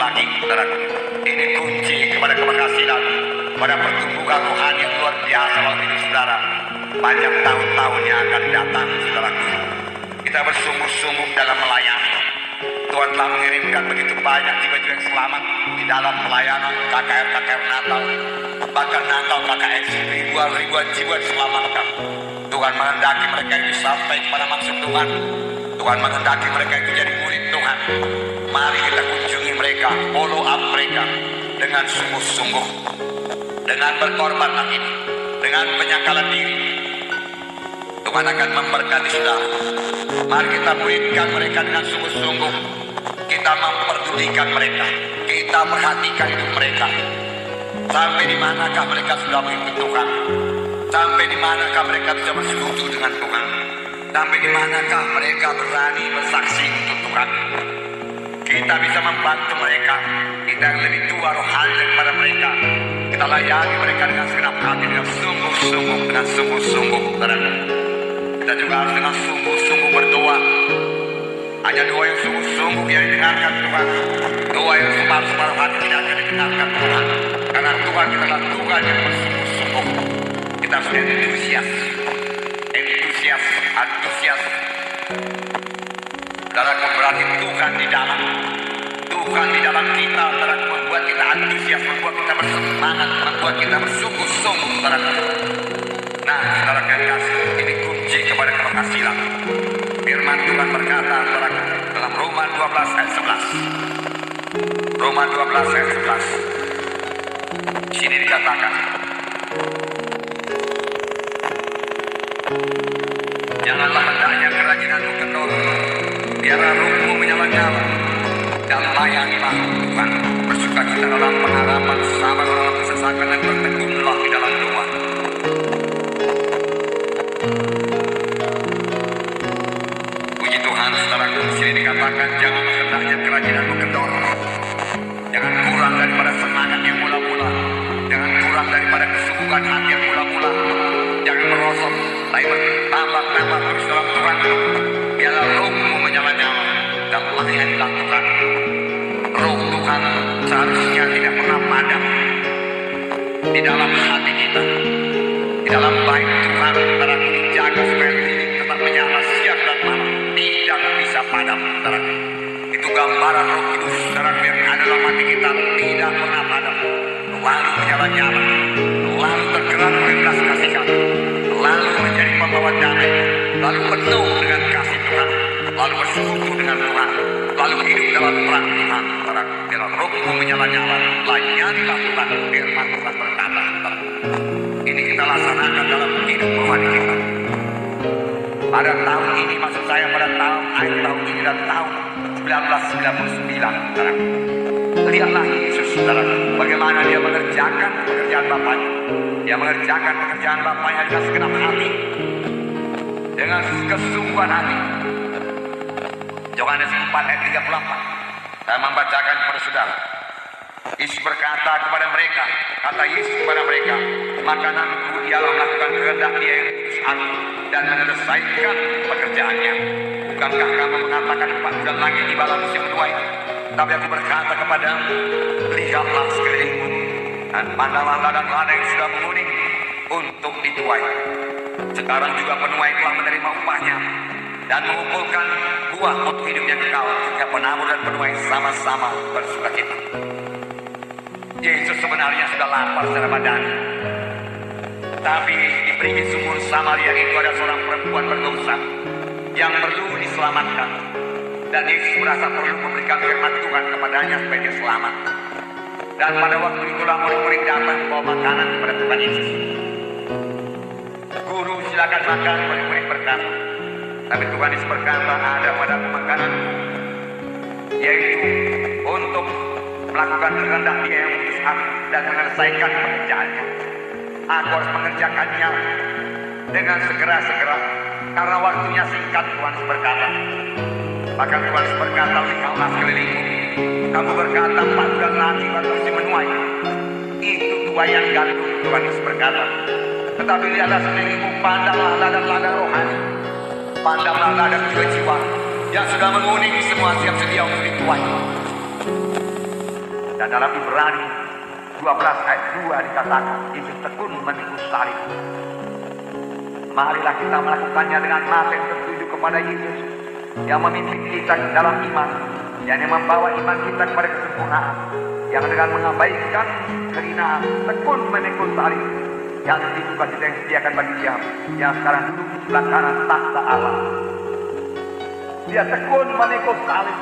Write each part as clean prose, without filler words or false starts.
lagi, saudaraku. Ini kunci kepada keberhasilan, pada pertumbuhan rohani yang luar biasa dalam hidup saudara. Panjang tahun-tahun yang akan datang, saudaraku. Kita bersungguh-sungguh dalam melayani. Tuhan telah mengirimkan begitu banyak jiwa-jiwa yang selamat di dalam pelayanan KKR Natal. Bahkan Natal KKR ribuan jiwa diselamatkan. Tuhan menghendaki mereka itu sampai kepada maksud Tuhan. Tuhan menghendaki mereka itu jadi murid Tuhan. Mari kita kunjungi mereka, follow up mereka dengan sungguh-sungguh, dengan berkorban lagi, dengan penyangkalan diri. Tuhan akan memberkati saudara. Mari kita muridkan mereka dengan sungguh-sungguh. Kita memperdulikan mereka, kita perhatikan hidup mereka. Sampai di manakah mereka sudah mengikut Tuhan? Sampai di manakah mereka bisa bersekutu dengan Tuhan? Sampai di manakah mereka berani bersaksi untuk Tuhan? Kita bisa membantu mereka. Kita yang lebih tua rohani daripada mereka. Kita layani mereka dengan segenap hati, dengan sungguh-sungguh, dengan sungguh-sungguh. Kita juga harus dengan sungguh-sungguh berdoa. Hanya doa yang sungguh-sungguh yang didengarkan Tuhan. Doa yang separuh-separuh hati tidak akan didengarkan Tuhan. Karena Tuhan kita adalah Tuhan yang bersungguh-sungguh. Kita harus antusias. Saudaraku, berarti Tuhan di dalam. Tuhan di dalam kita, saudaraku, membuat kita antusias, membuat kita bersemangat, membuat kita bersungguh-sungguh, saudaraku. Nah, saudara yang kasih, ini kunci kepada keberhasilan. Firman Tuhan berkata, saudaraku, dalam Roma 12 ayat 11. Roma 12 ayat 11. Di sini dikatakan, janganlah hendaknya kerajinanmu kendor, biarlah rohmu menyala-nyala, dan layanilah Tuhan. Bersukacita dalam pengharapan, sabar dalam kesesakan, dan bertekunlah di dalam doa. Puji Tuhan, saudaraku, di sini dikatakan, janganlah hendaknya kerajinanmu kendor. Jangan kurang daripada semangat yang mula-mula. Jangan kurang daripada kesungguhan hati yang mula-mula. Jangan merosot, tapi bertambah-tambah terus dalam Tuhan. Biarlah rohmu menyala-nyala dan layanilah Tuhan. Roh Tuhan seharusnya tidak pernah padam di dalam hati kita. Di dalam bait Tuhan, saudaraku, dijaga supaya lilin tetap menyala siang dan malam. Tidak bisa padam, saudaraku. Itu gambaran roh kudus, saudaraku, yang ada dalam hati kita, tidak pernah padam. Lalu menyala-nyala, lalu tergerak oleh belas kasihan, lalu menjadi pembawa damai, lalu penuh dengan kasih Tuhan, lalu bersekutu dengan Tuhan, lalu hidup dalam terang Tuhan. Saudaraku, dalam rohmu menyala-nyala, layanilah Tuhan. Firman Tuhan berkata, ini kita laksanakan dalam hidup rohani kita. Pada tahun ini, maksud saya pada akhir tahun ini dan tahun 1999, saudaraku. Lihatlah Yesus, saudaraku, bagaimana dia mengerjakan pekerjaan Bapaknya. Dia mengerjakan pekerjaan Bapaknya dengan segenap hati, dengan kesungguhan hati. Yohanes 4 ayat 34. Saya membacakan kepada saudara. Yesus berkata kepada mereka, kata Yesus kepada mereka, makananku ialah melakukan kehendak Dia yang utus aku dan menyelesaikan pekerjaannya. Bukankah kamu mengatakan 4 bulan lagi tibalah musim menuai? Tapi aku berkata kepadamu, lihatlah sekelilingmu dan pandanglah ladang-ladang yang sudah menguning untuk dituai. Sekarang juga penuai telah menerima upahnya dan mengumpulkan buah untuk hidup yang kekal, sehingga penabur dan penuai sama-sama bersukacita. Yesus sebenarnya sudah lapar secara badani, tapi di pinggir sumur Samaria itu ada seorang perempuan berdosa yang perlu diselamatkan. Dan Yesus merasa perlu memberikan firman Tuhan kepadanya supaya dia selamat. Dan pada waktu itulah murid-murid datang membawa makanan kepada Tuhan Yesus. Guru, silakan makan, murid-murid berkata. Tapi Tuhan Yesus berkata, ada pada makanan, yaitu untuk melakukan kehendak Dia yang utus aku dan menyelesaikan pekerjaannya. Aku harus mengerjakannya dengan segera-segera, karena waktunya singkat. Tuhan Yesus berkata. Maka Tuhan Yesus berkata, lihatlah sekelilingmu. Kamu berkata 4 bulan lagi baru musim menuai. Itu tuaian gandum, Tuhan Yesus berkata. Tetapi lihatlah sekelilingmu, pandanglah ladang-ladang rohani, pandanglah ladang jiwa-jiwa yang sudah menguning, semua siap sedia untuk dituai. Dan dalam Ibrani 12 ayat 2 dikatakan, Yesus tekun memikul salib. Marilah kita melakukannya dengan mata yang tertuju kepada Yesus, yang memimpin kita dalam iman, yang membawa iman kita kepada kesempurnaan, yang dengan mengabaikan kehinaan, tekun memikul salib, yang itu kasih yang disediakan bagi siapa yang sekarang duduk di sebelah kanan takhta Allah. Dia tekun memikul salib.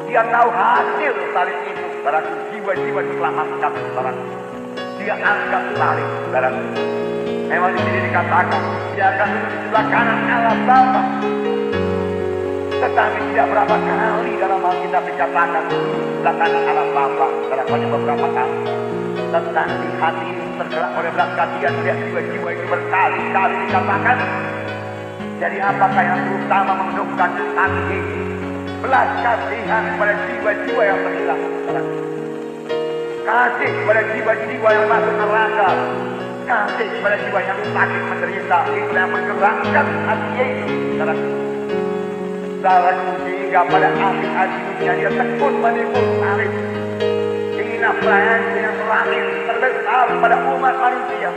Dia tahu hasil salib itu, saudaraku, jiwa-jiwa diselamatkan, saudaraku. Dia angkat salib, saudaraku. Memang di sini dikatakan dia akan duduk di sebelah kanan Allah Bapa. Tetapi tidak berapa kali dalam Alkitab dikatakan sebelah kanan Allah Bapa, saudaraku, hanya beberapa kali. Tetapi hati ini tergerak oleh belas kasihan, lihat jiwa-jiwa itu berkali-kali dikatakan. Jadi apakah yang terutama memenuhkan hati ini? Belas kasihan kepada jiwa-jiwa yang terhilang, kasih kepada jiwa-jiwa yang masuk neraka, kasih kepada jiwa yang sakit menderita. Itu yang menggerakkan hati Yesus, saudaraku, sehingga pada akhir hidupnya dia tekun memikul salib. Inilah pelayan yang terakhir terbesar pada umat manusia.